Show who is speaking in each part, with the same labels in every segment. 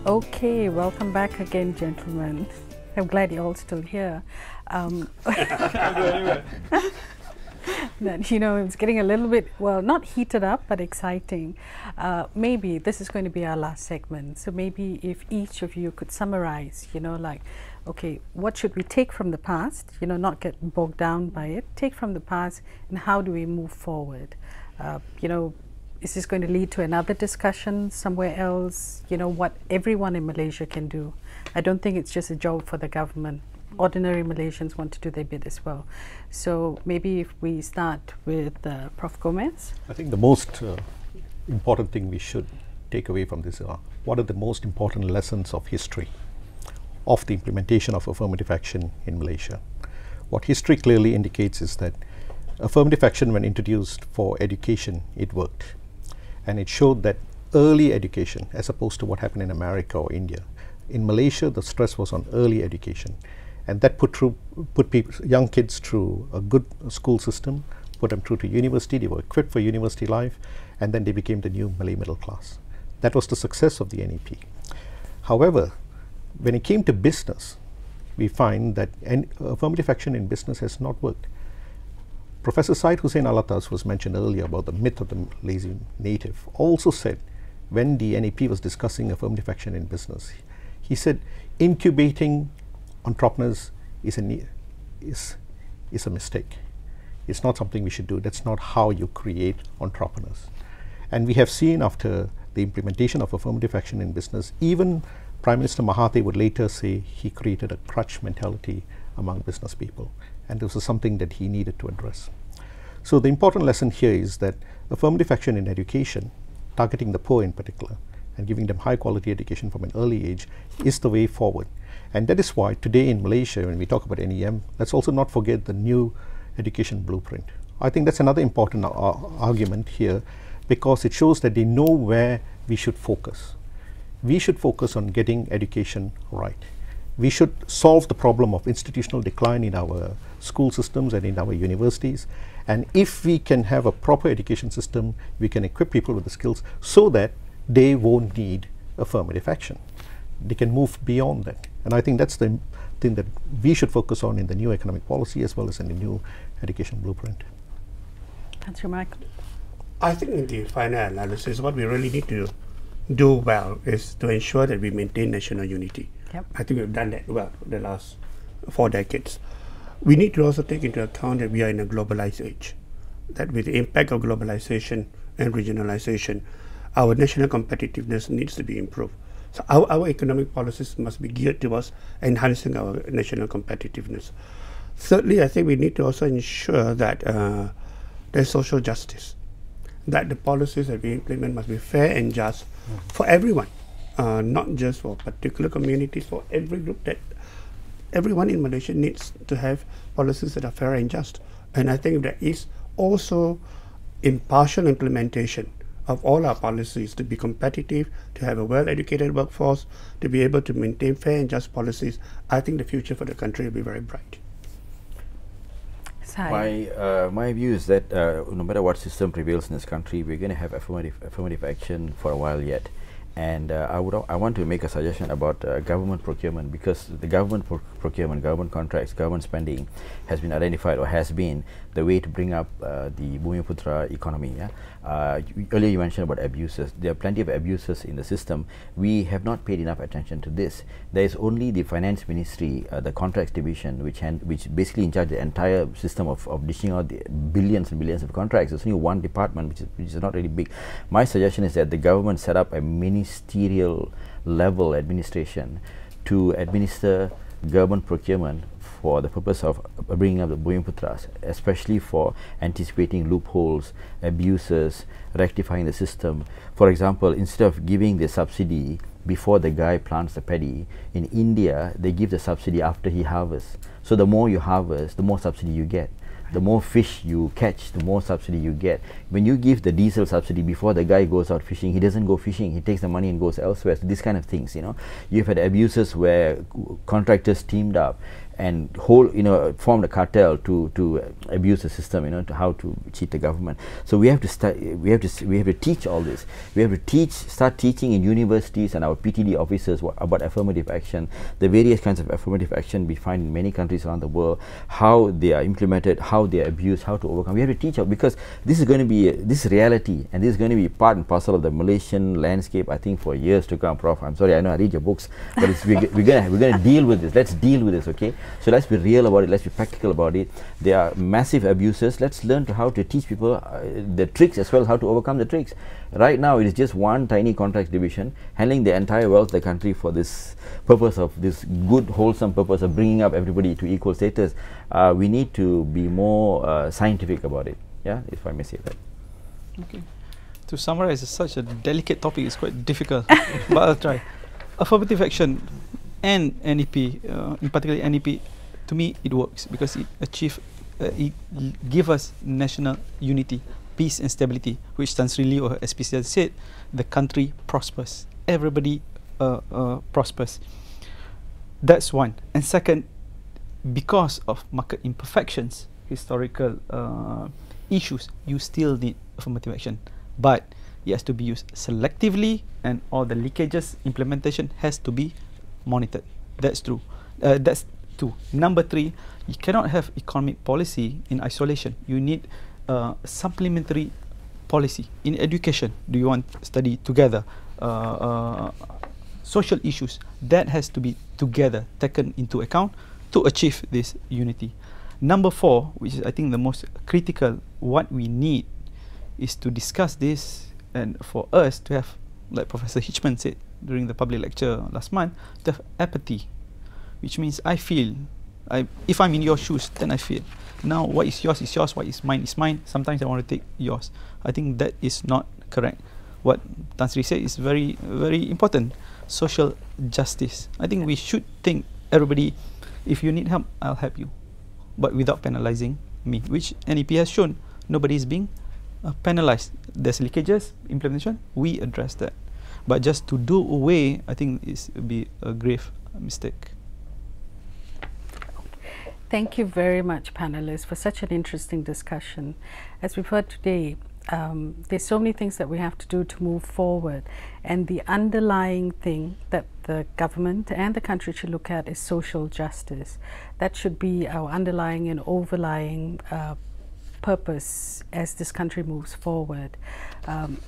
Speaker 1: Okay, welcome back again, gentlemen. I'm glad you're all still here. That, it's getting a little bit, well, not heated up, but exciting. Maybe this is going to be our last segment. So maybe if each of you could summarize, okay, what should we take from the past, not get bogged down by it, take from the past, and how do we move forward? Is this going to lead to another discussion somewhere else? What everyone in Malaysia can do. I don't think it's just a job for the government. Ordinary Malaysians want to do their bit as well. So maybe if we start with Prof. Gomez.
Speaker 2: I think the most important thing we should take away from this are what are the most important lessons of history of the implementation of affirmative action in Malaysia. What history clearly indicates is that affirmative action, when introduced for education, it worked. And it showed that early education, as opposed to what happened in America or India. In Malaysia, the stress was on early education. And that put young kids through a good school system, put them through to university, they were equipped for university life, and then they became the new Malay middle class. That was the success of the NEP. However, when it came to business, we find that affirmative action in business has not worked. Professor Syed Hussein Alatas, was mentioned earlier about the myth of the lazy native, also said when the NEP was discussing affirmative action in business, he said incubating entrepreneurs is a mistake. It's not something we should do. That's not how you create entrepreneurs. And we have seen after the implementation of affirmative action in business, even Prime Minister Mahathir would later say he created a crutch mentality among business people. And this was something that he needed to address. So the important lesson here is that affirmative action in education, targeting the poor in particular, and giving them high quality education from an early age is the way forward. And that is why today in Malaysia, when we talk about NEM, let's also not forget the new education blueprint. I think that's another important argument here, because it shows that they know where we should focus. We should focus on getting education right. We should solve the problem of institutional decline in our school systems and in our universities. And if we can have a proper education system, we can equip people with the skills so that they won't need affirmative action. They can move beyond that. And I think that's the thing that we should focus on in the new economic policy as well as in the new education blueprint.
Speaker 1: That's your mic.
Speaker 3: I think in the final analysis, what we really need to do well is to ensure that we maintain national unity.
Speaker 1: Yep.
Speaker 3: I think we've done that well the last 4 decades. We need to also take into account that we are in a globalized age, that with the impact of globalization and regionalization, our national competitiveness needs to be improved. So our economic policies must be geared towards enhancing our national competitiveness. Thirdly, I think we need to also ensure that there's social justice, that the policies that we implement must be fair and just for everyone. Not just for particular communities, for every group, that everyone in Malaysia needs to have policies that are fair and just. And I think there is also impartial implementation of all our policies to be competitive, to have a well-educated workforce, to be able to maintain fair and just policies. I think the future for the country will be very bright.
Speaker 4: My view is that no matter what system prevails in this country, we're going to have affirmative action for a while yet. And I want to make a suggestion about government procurement, because the government procurement, government contracts, government spending has been identified, or has been the way to bring up the Bumiputra economy. Yeah? Earlier you mentioned about abuses. There are plenty of abuses in the system. We have not paid enough attention to this. There is only the finance ministry, the contracts division, which basically in charge of the entire system of dishing out the billions and billions of contracts. There's only one department which is not really big. My suggestion is that the government set up a ministerial level administration to administer government procurement for the purpose of bringing up the Bumiputras, especially for anticipating loopholes, abuses, rectifying the system. For example, instead of giving the subsidy before the guy plants the paddy, in India they give the subsidy after he harvests. So the more you harvest, the more subsidy you get. The more fish you catch, the more subsidy you get. When you give the diesel subsidy before the guy goes out fishing, he doesn't go fishing, he takes the money and goes elsewhere. So these kind of things, you know. You've had abuses where contractors teamed up and hold, form the cartel to abuse the system, to how to cheat the government. So we have to start. We have to teach all this. We have to start teaching in universities and our PTD officers about affirmative action, the various kinds of affirmative action we find in many countries around the world, how they are implemented, how they are abused, how to overcome. We have to teach out, because this is going to be this reality, and this is going to be part and parcel of the Malaysian landscape, I think, for years to come. Prof, I'm sorry, I know I read your books, but we're gonna deal with this. Let's deal with this, okay? So let's be real about it. Let's be practical about it. There are massive abuses. Let's learn how to teach people the tricks as well as how to overcome the tricks. Right now, it is just one tiny contract division handling the entire wealth of the country for this purpose of this good, wholesome purpose of bringing up everybody to equal status. We need to be more scientific about it. Yeah, if I may say that.
Speaker 5: Okay. To summarize, it's such a delicate topic. It's quite difficult, but I'll try. Affirmative action and NEP, in particular NEP, to me it works because it gives us national unity, peace and stability, which Tan Sri Lee or SPCL said, the country prospers. Everybody prospers. That's one. And second, because of market imperfections, historical issues, you still need affirmative action. But it has to be used selectively, and all the leakages, implementation has to be monitored. That's true. That's two. Number three, you cannot have economic policy in isolation. You need supplementary policy. In education, do you want study together? Social issues, that has to be together, taken into account to achieve this unity. Number four, which is I think the most critical, what we need is to discuss this, and for us to have, like Professor Hitchman said during the public lecture last month, to have apathy, which means I feel, if I'm in your shoes, then I feel. Now what is yours is yours, what is mine is mine. Sometimes I want to take yours. I think that is not correct. What Tan Sri said is very, very important. Social justice. I think we should think, everybody, if you need help, I'll help you, but without penalizing me, which NEP has shown. Nobody is being penalized. There's leakages, implementation, we address that. But just to do away, I think would be a grave mistake.
Speaker 1: Thank you very much, panelists, for such an interesting discussion. As we've heard today, there's so many things that we have to do to move forward, and the underlying thing that the government and the country should look at is social justice. That should be our underlying and overlying purpose as this country moves forward.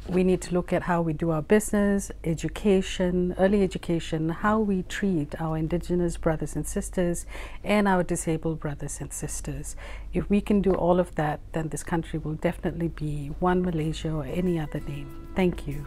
Speaker 1: We need to look at how we do our business, education, early education, how we treat our indigenous brothers and sisters and our disabled brothers and sisters. If we can do all of that, then this country will definitely be one Malaysia or any other name. Thank you.